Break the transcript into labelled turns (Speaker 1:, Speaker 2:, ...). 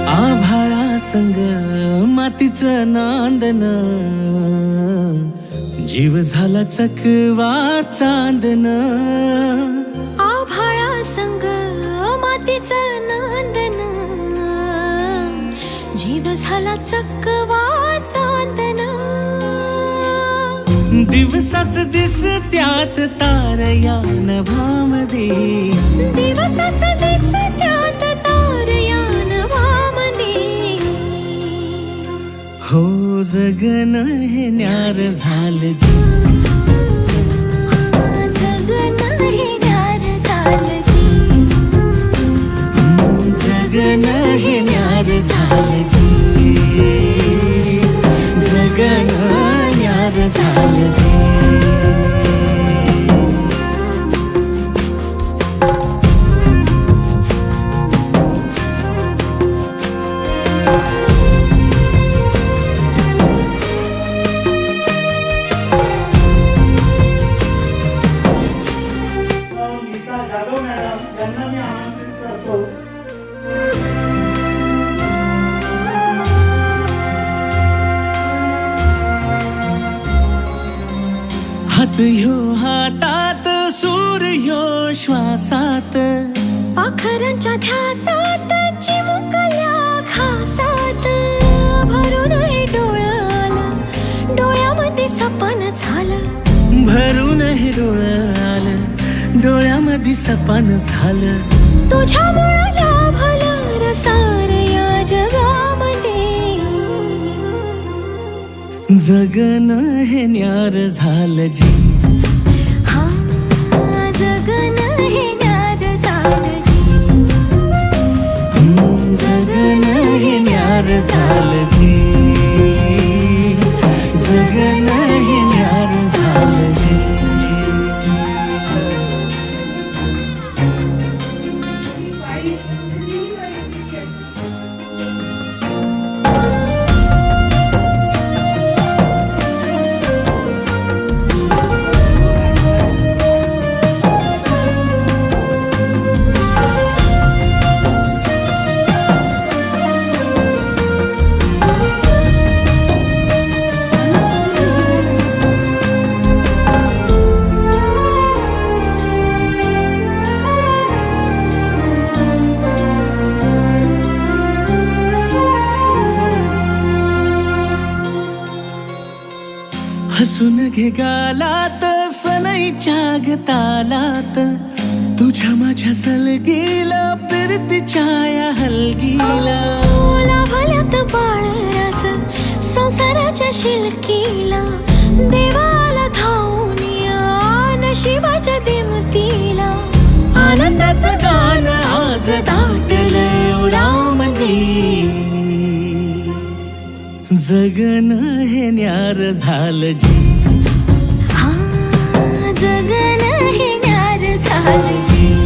Speaker 1: आभाळा संग मातीचं नांदन, जीव झाला चकवा चांदन.
Speaker 2: आभाळा संग मातीचं नांदन, जीव झाला चकवा चांदन.
Speaker 1: दिवसाच दिसत्यात तार या नभामध्ये,
Speaker 2: दिवसाच दिसत्यात तार या नभामध्ये.
Speaker 1: हो जगन हे न्यार झालं जी,
Speaker 2: जगन हे न्यार झालं जी.
Speaker 1: जगन हे न्यार झालं जी, जगन न्यार झालं जी.
Speaker 3: जाधव मॅडम यांना मी आमंत्रित करतो.
Speaker 1: हात ह्यो हातात, सूर ह्यो श्वासात,
Speaker 2: पाखरांच्या ध्यासात, चिमुकल्या घासात. भरून हे डोळं आलं, डोळ्यामध्ये सपन झालं.
Speaker 1: भरून हे डोळं आलं, डोळ्यामध्ये सपन झालं.
Speaker 2: तुझ्यामुळं लाभलं रसार या जगामध्ये.
Speaker 1: जगन हे न्यार झालं जी,
Speaker 2: हा जगन हे न्यार झालं जी.
Speaker 1: जगन हे न्यार झालं जी, जगन हे न्यार झालं जी. हसून घे गालात, सनईच्या गतालात, तुझ्या माझ्या सलगीला, फिरतीच्या या हलगीला.
Speaker 2: लाभल्यात बाळराज संसाराच्या शिलकीला. देवाला धावून या नशिबाच्या दिमतीला.
Speaker 1: आनंदाचं गाणं आज दाटलं उरामध्ये. जगन हे न्यार झालं जी,
Speaker 2: हा जगन हे न्यार झालं जी.